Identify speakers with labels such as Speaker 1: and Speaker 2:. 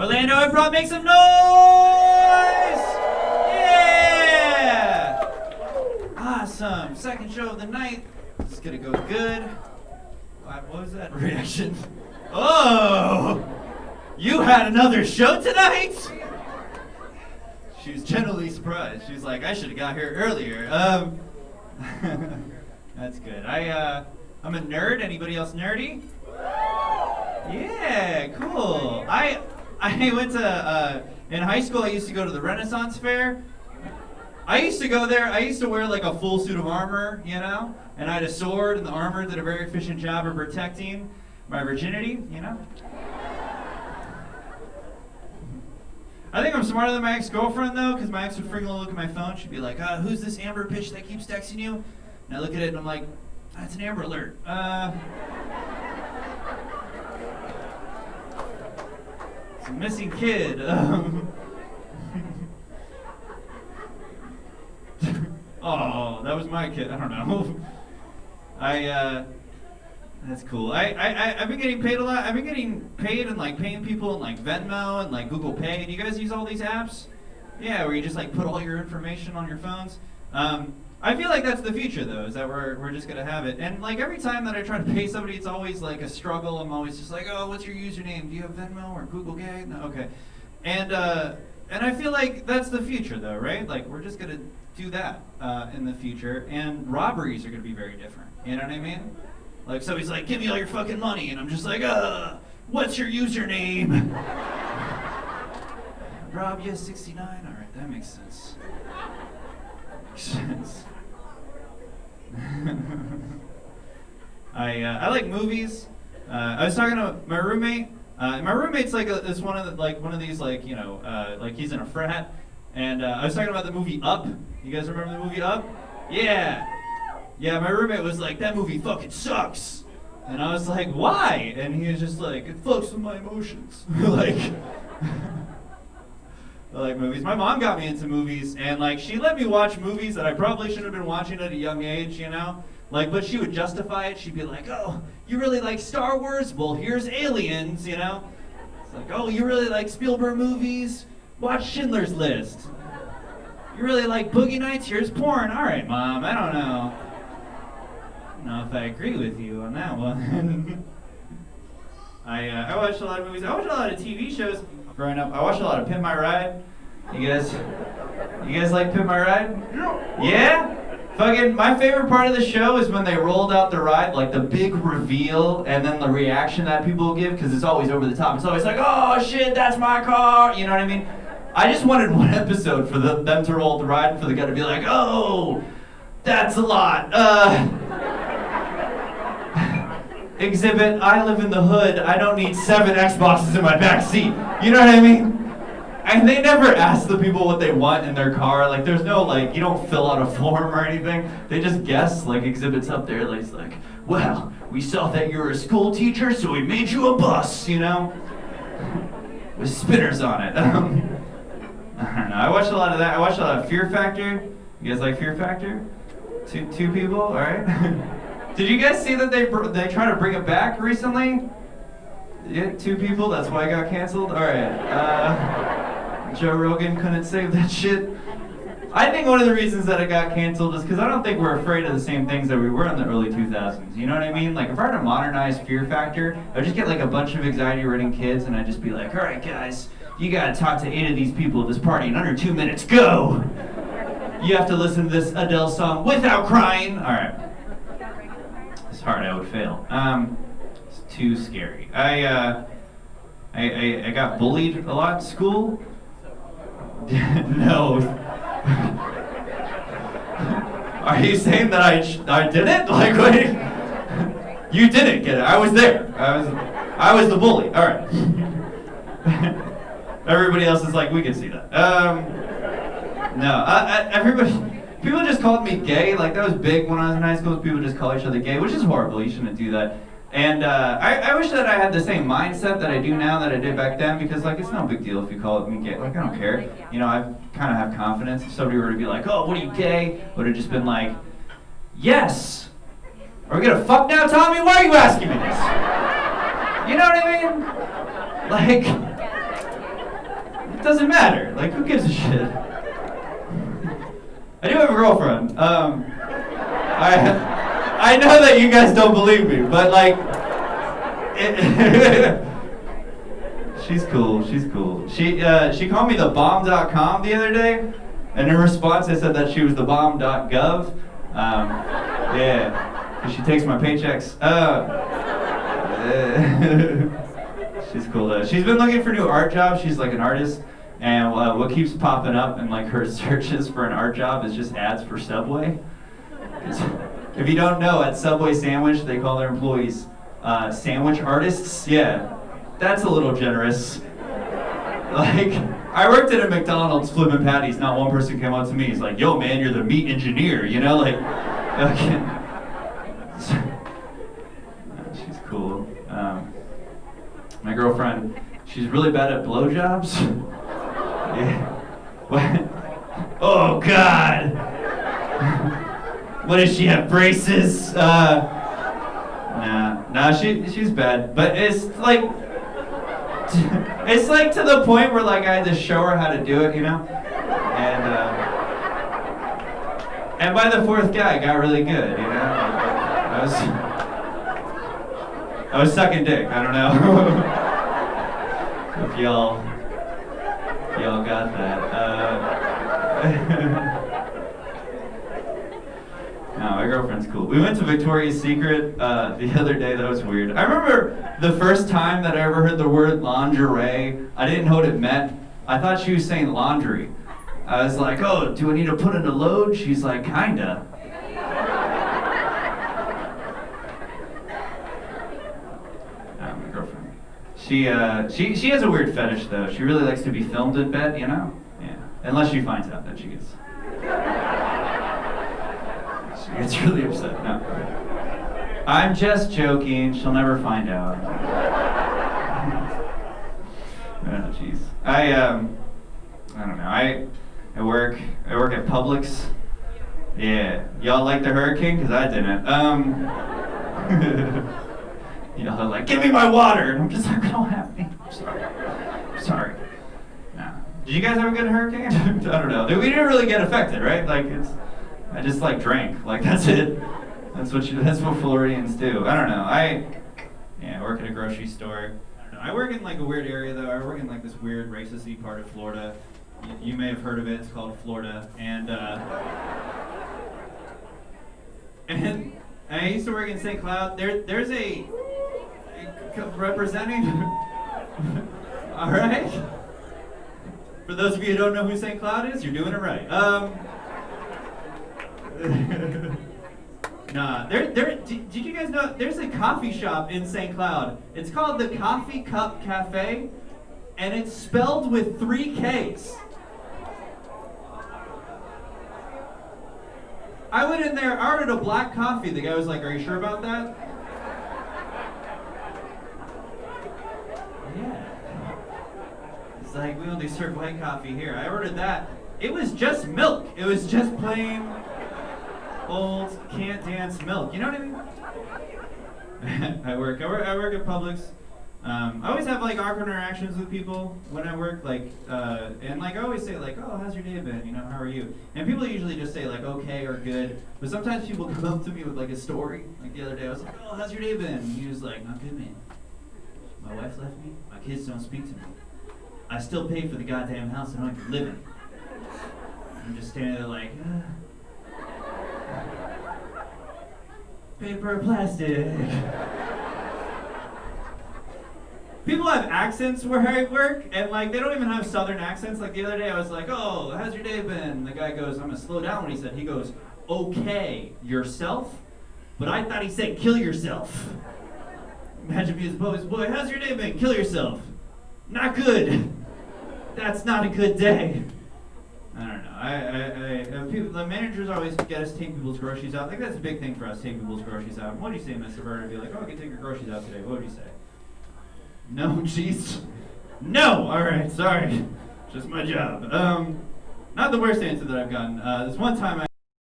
Speaker 1: Orlando Improv, make some noise! Yeah! Awesome. Second show of the night. It's gonna go good. What was that reaction? Oh! You had another show tonight? She was genuinely surprised. She was like, I should have got here earlier. That's good. I'm a nerd. Anybody else nerdy? Yeah, cool. I went to, in high school I used to go to the Renaissance Fair. I used to go there, I used to wear like a full suit of armor, you know? And I had a sword, and the armor did a very efficient job of protecting my virginity, you know? I think I'm smarter than my ex-girlfriend though, because my ex would frequently look at my phone. She'd be like, who's this Amber bitch that keeps texting you? And I look at it and I'm like, that's an Amber Alert. It's a missing kid. Oh, that was my kid. I don't know. That's cool. I've been getting paid a lot. I've been getting paid and like paying people in like Venmo and like Google Pay. Do you guys use all these apps? Yeah, where you just like put all your information on your phones. I feel like that's the future though, is that we're just gonna have it. And like every time that I try to pay somebody, it's always like a struggle. I'm always just like, oh, what's your username? Do you have Venmo or Google Pay? No, okay. And I feel like that's the future though, right? Like we're just gonna do that in the future, and robberies are gonna be very different. You know what I mean? Like somebody's like, give me all your fucking money, and I'm just like, what's your username? Rob, yes, 69. All right, that makes sense. Makes sense. I like movies. I was talking to my roommate. My roommate's like is one of these like like he's in a frat, and I was talking about the movie Up. You guys remember the movie Up? Yeah. Yeah, my roommate was like, that movie fucking sucks. And I was like, why? And he was just like, it fucks with my emotions. like, I like movies. My mom got me into movies, and like she let me watch movies that I probably should have been watching at a young age, you know? Like, but she would justify it. She'd be like, oh, you really like Star Wars? Well, here's Aliens, you know? It's like, oh, you really like Spielberg movies? Watch Schindler's List. You really like Boogie Nights? Here's porn. All right, Mom, I don't know. I don't know if I agree with you on that one. I watched a lot of movies. I watched a lot of TV shows growing up. I watched a lot of Pimp My Ride. You guys like Pimp My Ride? Yeah? Fucking, my favorite part of the show is when they rolled out the ride, like the big reveal, and then the reaction that people give, because it's always over the top. It's always like, oh shit, that's my car. You know what I mean? I just wanted one episode for them to roll the ride and for the guy to be like, oh, that's a lot. Exhibit, I live in the hood. I don't need 7 Xboxes in my back seat. You know what I mean? And they never ask the people what they want in their car. Like, there's no, like, you don't fill out a form or anything. They just guess, like, Exhibit's up there. Like, it's like, well, we saw that you're a school teacher, so we made you a bus, you know? With spinners on it. I don't know. I watched a lot of that. I watched a lot of Fear Factor. You guys like Fear Factor? Two people? All right. Did you guys see that they try to bring it back recently? Yeah, 2 people. That's why it got canceled. All right. Joe Rogan couldn't save that shit. I think one of the reasons that it got canceled is because I don't think we're afraid of the same things that we were in the early 2000s. You know what I mean? Like if I were to modernize Fear Factor, I'd just get like a bunch of anxiety-ridden kids, and I'd just be like, all right, guys, you gotta talk to 8 of these people at this party in under 2 minutes. Go! You have to listen to this Adele song without crying. All right. It's hard. I would fail. It's too scary. I got bullied a lot in school. No. Are you saying that I didn't? Like, wait. You didn't get it. I was there. I was the bully. All right. Everybody else is like, we can see that. No. People just called me gay. Like, that was big when I was in high school. People just call each other gay, which is horrible. You shouldn't do that. And I wish that I had the same mindset that I do now that I did back then, because like it's no big deal if you call me gay. Like I don't care. You know, I kind of have confidence. If somebody were to be like, "Oh, what are you gay?" I would have just been like, "Yes." Are we gonna fuck now, Tommy? Why are you asking me this? You know what I mean? Like, doesn't matter. Like, who gives a shit? I do have a girlfriend. I know that you guys don't believe me, but like, she's cool. She's cool. She called me the bomb.com the other day, and in response, I said that she was the bomb.gov. Yeah, 'cause she takes my paychecks. She's cool though. She's been looking for new art jobs. She's like an artist, and what keeps popping up in like her searches for an art job is just ads for Subway. If you don't know, at Subway Sandwich, they call their employees sandwich artists. Yeah, that's a little generous. Like, I worked at a McDonald's flipping patties. Not one person came up to me. He's like, "Yo, man, you're the meat engineer," you know, like. Okay. She's cool. My girlfriend, she's really bad at blowjobs. Yeah. What? Oh God. What does she have, braces? Nah, she's bad. But it's like to the point where like I had to show her how to do it, you know? And by the fourth guy, it got really good, you know? I was sucking dick, I don't know. If y'all got that. No, my girlfriend's cool. We went to Victoria's Secret the other day. That was weird. I remember the first time that I ever heard the word lingerie. I didn't know what it meant. I thought she was saying laundry. I was like, "Oh, do I need to put in a load?" She's like, "Kinda." My girlfriend. She has a weird fetish though. She really likes to be filmed in bed, you know? Yeah. Unless she finds out, then she gets really upset. No. I'm just joking. She'll never find out. Oh, jeez. I don't know. I work at Publix. Yeah. Y'all like the hurricane? Because I didn't. Y'all are like, "Give me my water!" And I'm just like, "I don't have any. I'm sorry. Nah. Did you guys ever get a hurricane? I don't know. We didn't really get affected, right? Like, I just like drank. Like, that's it. That's what Floridians do. I don't know. I work at a grocery store. I don't know. I work in like a weird area though. I work in like this weird racist-y part of Florida. You may have heard of it. It's called Florida. And I used to work in St. Cloud. There's a representing. All right. For those of you who don't know who St. Cloud is, you're doing it right. Nah. Did you guys know there's a coffee shop in St. Cloud? It's called the Coffee Cup Cafe, and it's spelled with 3 Ks. I went in there, I ordered a black coffee. The guy was like, "Are you sure about that?" Yeah. It's like, "We only serve white coffee here." I ordered that. It was just milk. It was just plain old can't dance milk. You know what I mean? I work at Publix. I always have like awkward interactions with people when I work, like, and like I always say like, "Oh, how's your day been? You know, how are you?" And people usually just say like, "Okay" or "Good," but sometimes people come up to me with like a story. Like the other day, I was like, "Oh, how's your day been?" And he was like, "Not good, man. My wife left me. My kids don't speak to me. I still pay for the goddamn house I don't even live in." I'm just standing there like, paper, plastic. People have accents where I work, and like they don't even have southern accents. Like the other day, I was like, "Oh, how's your day been?" The guy goes, "I'm gonna slow down what he said." He goes, "Okay, yourself?" But I thought he said, "Kill yourself." Imagine if he was Bo's boy. "How's your day been?" "Kill yourself." "Not good." That's not a good day. I don't know. The managers always get us to take people's groceries out. I think that's a big thing for us, take people's groceries out. What do you say, Mr. Bird? I'd be like, "Oh, I can take your groceries out today." What would you say? No, jeez. No! Alright, sorry. Just my job. Not the worst answer that I've gotten. This one time